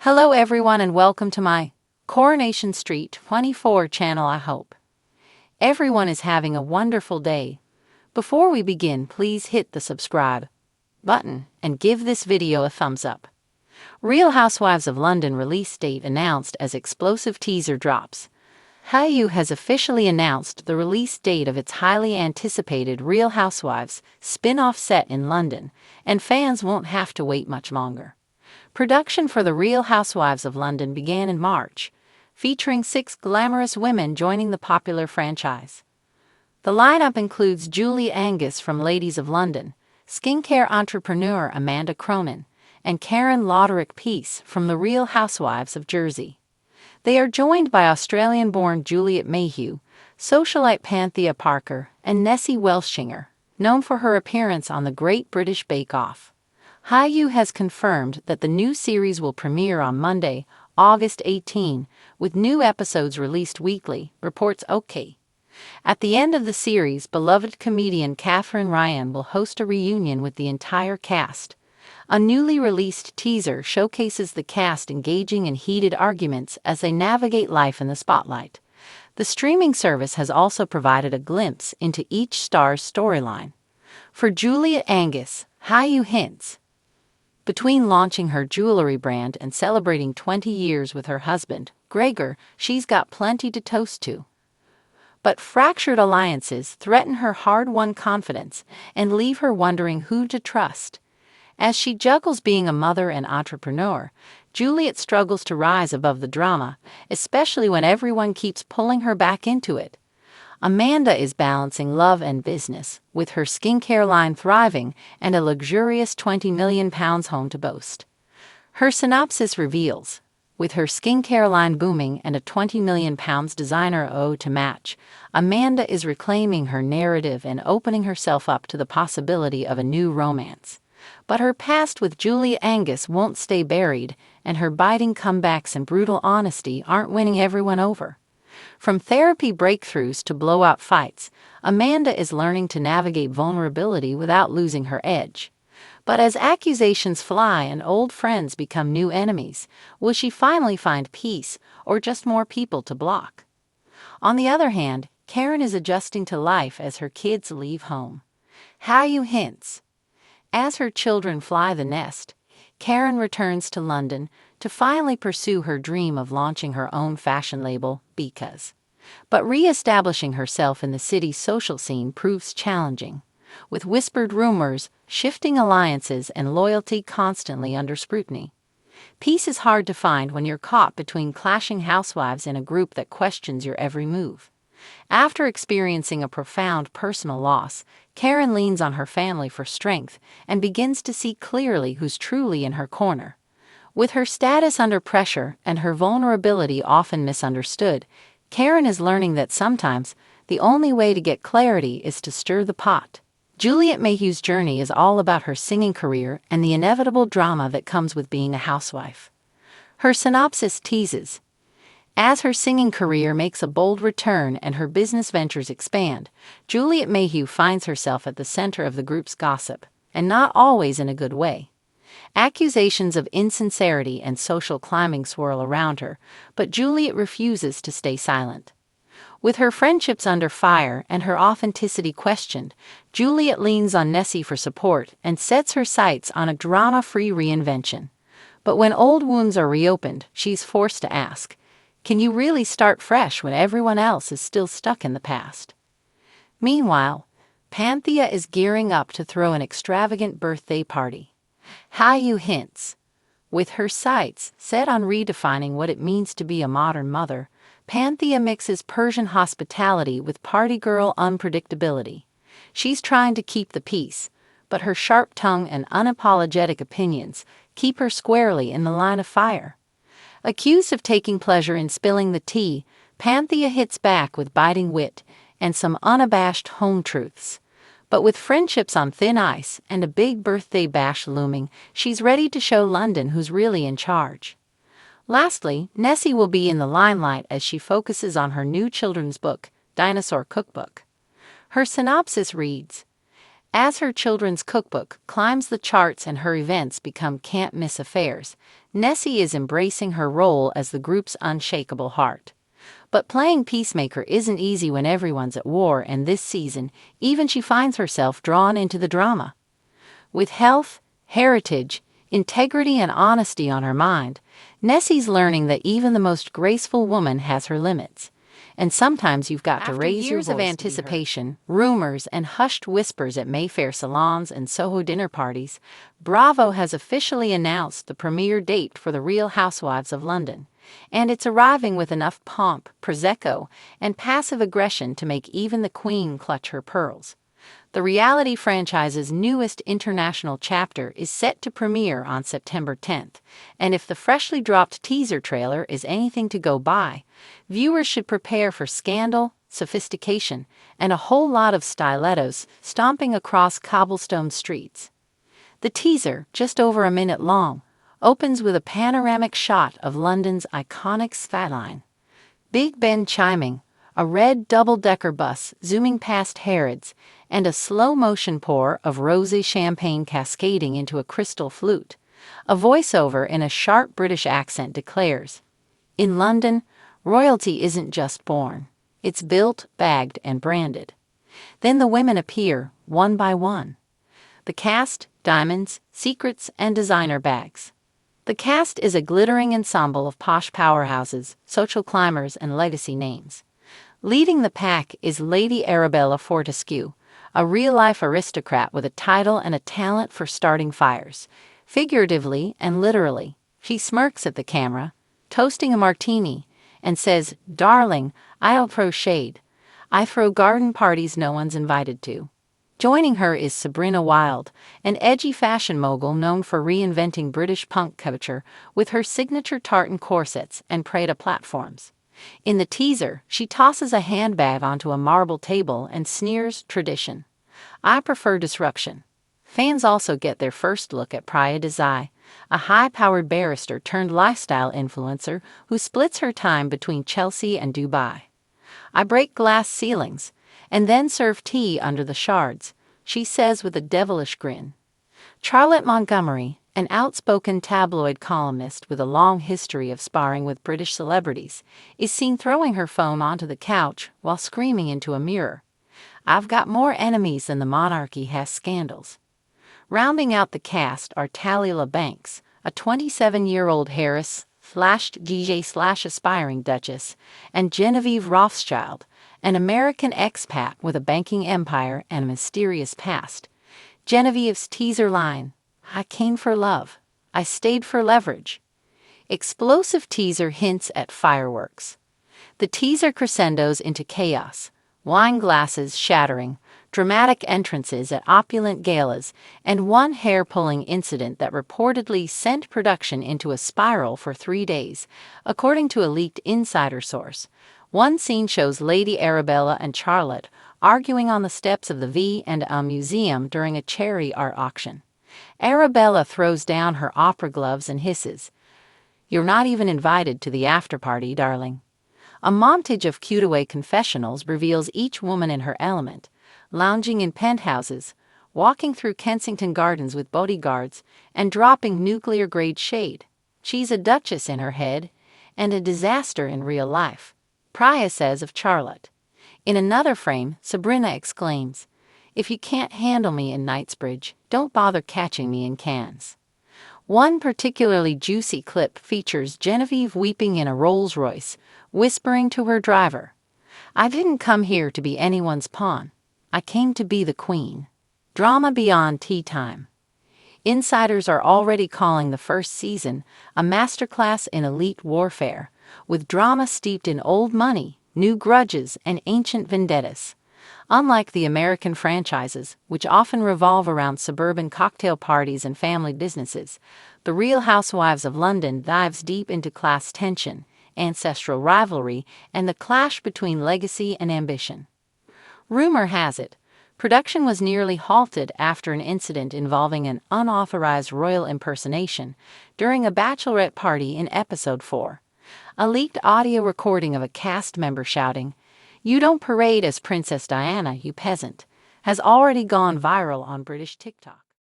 Hello everyone and welcome to my Coronation Street 24 channel. I hope everyone is having a wonderful day. Before we begin, please hit the subscribe button and give this video a thumbs up. Real Housewives of London release date announced as explosive teaser drops. Hulu has officially announced the release date of its highly anticipated Real Housewives spin-off set in London, and fans won't have to wait much longer. Production for The Real Housewives of London began in March, featuring 6 glamorous women joining the popular franchise. The lineup includes Julie Angus from Ladies of London, skincare entrepreneur Amanda Cronin, and Karen Loderick-Peace from The Real Housewives of Jersey. They are joined by Australian-born Juliet Mayhew, socialite Panthea Parker, and Nessie Welschinger, known for her appearance on The Great British Bake Off. Hulu has confirmed that the new series will premiere on Monday, August 18, with new episodes released weekly, reports OK. At the end of the series, beloved comedian Katherine Ryan will host a reunion with the entire cast. A newly released teaser showcases the cast engaging in heated arguments as they navigate life in the spotlight. The streaming service has also provided a glimpse into each star's storyline. For Juliet Angus, Hulu hints. Between launching her jewelry brand and celebrating 20 years with her husband, Gregor, she's got plenty to toast to. But fractured alliances threaten her hard-won confidence and leave her wondering who to trust. As she juggles being a mother and entrepreneur, Juliet struggles to rise above the drama, especially when everyone keeps pulling her back into it. Amanda is balancing love and business, with her skincare line thriving and a luxurious £20 million home to boast. Her synopsis reveals, with her skincare line booming and a £20 million designer ode to match, Amanda is reclaiming her narrative and opening herself up to the possibility of a new romance. But her past with Julie Angus won't stay buried, and her biting comebacks and brutal honesty aren't winning everyone over. From therapy breakthroughs to blowout fights, Amanda is learning to navigate vulnerability without losing her edge. But as accusations fly and old friends become new enemies, will she finally find peace or just more people to block? On the other hand, Karen is adjusting to life as her kids leave home. Hulu hints. As her children fly the nest, Karen returns to London to finally pursue her dream of launching her own fashion label, Because. But re-establishing herself in the city's social scene proves challenging, with whispered rumors, shifting alliances, and loyalty constantly under scrutiny. Peace is hard to find when you're caught between clashing housewives in a group that questions your every move. After experiencing a profound personal loss, Karen leans on her family for strength and begins to see clearly who's truly in her corner. With her status under pressure and her vulnerability often misunderstood, Karen is learning that sometimes the only way to get clarity is to stir the pot. Juliet Mayhew's journey is all about her singing career and the inevitable drama that comes with being a housewife. Her synopsis teases. As her singing career makes a bold return and her business ventures expand, Juliet Mayhew finds herself at the center of the group's gossip, and not always in a good way. Accusations of insincerity and social climbing swirl around her, but Juliet refuses to stay silent. With her friendships under fire and her authenticity questioned, Juliet leans on Nessie for support and sets her sights on a drama-free reinvention. But when old wounds are reopened, she's forced to ask, can you really start fresh when everyone else is still stuck in the past? Meanwhile, Panthea is gearing up to throw an extravagant birthday party. Hulu hints. With her sights set on redefining what it means to be a modern mother, Panthea mixes Persian hospitality with party girl unpredictability. She's trying to keep the peace, but her sharp tongue and unapologetic opinions keep her squarely in the line of fire. Accused of taking pleasure in spilling the tea, Panthea hits back with biting wit and some unabashed home truths. But with friendships on thin ice and a big birthday bash looming, she's ready to show London who's really in charge. Lastly, Nessie will be in the limelight as she focuses on her new children's book, Dinosaur Cookbook. Her synopsis reads, As her children's cookbook climbs the charts and her events become can't-miss affairs, Nessie is embracing her role as the group's unshakable heart. But playing peacemaker isn't easy when everyone's at war, and this season, even she finds herself drawn into the drama. With health, heritage, integrity, and honesty on her mind, Nessie's learning that even the most graceful woman has her limits. And sometimes you've got to raise your voice. After years of anticipation, rumors, and hushed whispers at Mayfair salons and Soho dinner parties, Bravo has officially announced the premiere date for The Real Housewives of London. And it's arriving with enough pomp, prosecco, and passive aggression to make even the Queen clutch her pearls. The reality franchise's newest international chapter is set to premiere on September 10th, and if the freshly dropped teaser trailer is anything to go by, viewers should prepare for scandal, sophistication, and a whole lot of stilettos stomping across cobblestone streets. The teaser, just over a minute long, opens with a panoramic shot of London's iconic skyline. Big Ben chiming, a red double-decker bus zooming past Harrods, and a slow-motion pour of rosé champagne cascading into a crystal flute. A voiceover in a sharp British accent declares, "In London, royalty isn't just born. It's built, bagged, and branded." Then the women appear, one by one. The cast, diamonds, secrets, and designer bags. The cast is a glittering ensemble of posh powerhouses, social climbers, and legacy names. Leading the pack is Lady Arabella Fortescue, a real-life aristocrat with a title and a talent for starting fires. Figuratively and literally, she smirks at the camera, toasting a martini, and says, "Darling, I'll throw shade. I throw garden parties no one's invited to." Joining her is Sabrina Wilde, an edgy fashion mogul known for reinventing British punk culture with her signature tartan corsets and Prada platforms. In the teaser, she tosses a handbag onto a marble table and sneers, "Tradition. I prefer disruption." Fans also get their first look at Priya Desai, a high-powered barrister turned lifestyle influencer who splits her time between Chelsea and Dubai. "I break glass ceilings, and then serve tea under the shards," she says with a devilish grin. Charlotte Montgomery, an outspoken tabloid columnist with a long history of sparring with British celebrities, is seen throwing her phone onto the couch while screaming into a mirror, "I've got more enemies than the monarchy has scandals." Rounding out the cast are Talila Banks, a 27-year-old Harris/DJ/aspiring duchess, and Genevieve Rothschild, an American expat with a banking empire and a mysterious past. Genevieve's teaser line, "I came for love. I stayed for leverage." Explosive teaser hints at fireworks. The teaser crescendos into chaos, wine glasses shattering, dramatic entrances at opulent galas, and one hair-pulling incident that reportedly sent production into a spiral for 3 days, according to a leaked insider source. One scene shows Lady Arabella and Charlotte arguing on the steps of the V&A Museum during a cherry art auction. Arabella throws down her opera gloves and hisses, "You're not even invited to the after-party, darling." A montage of cutaway confessionals reveals each woman in her element, lounging in penthouses, walking through Kensington Gardens with bodyguards, and dropping nuclear-grade shade. She's a duchess in her head and a disaster in real life, Priya says of Charlotte. In another frame, Sabrina exclaims, "If you can't handle me in Knightsbridge, don't bother catching me in Cannes." One particularly juicy clip features Genevieve weeping in a Rolls-Royce, whispering to her driver, "I didn't come here to be anyone's pawn. I came to be the queen." Drama beyond tea time. Insiders are already calling the first season a masterclass in elite warfare, with drama steeped in old money, new grudges, and ancient vendettas. Unlike the American franchises, which often revolve around suburban cocktail parties and family businesses, The Real Housewives of London dives deep into class tension, ancestral rivalry, and the clash between legacy and ambition. Rumor has it, production was nearly halted after an incident involving an unauthorized royal impersonation during a bachelorette party in episode 4. A leaked audio recording of a cast member shouting, "You don't parade as Princess Diana, you peasant," has already gone viral on British TikTok.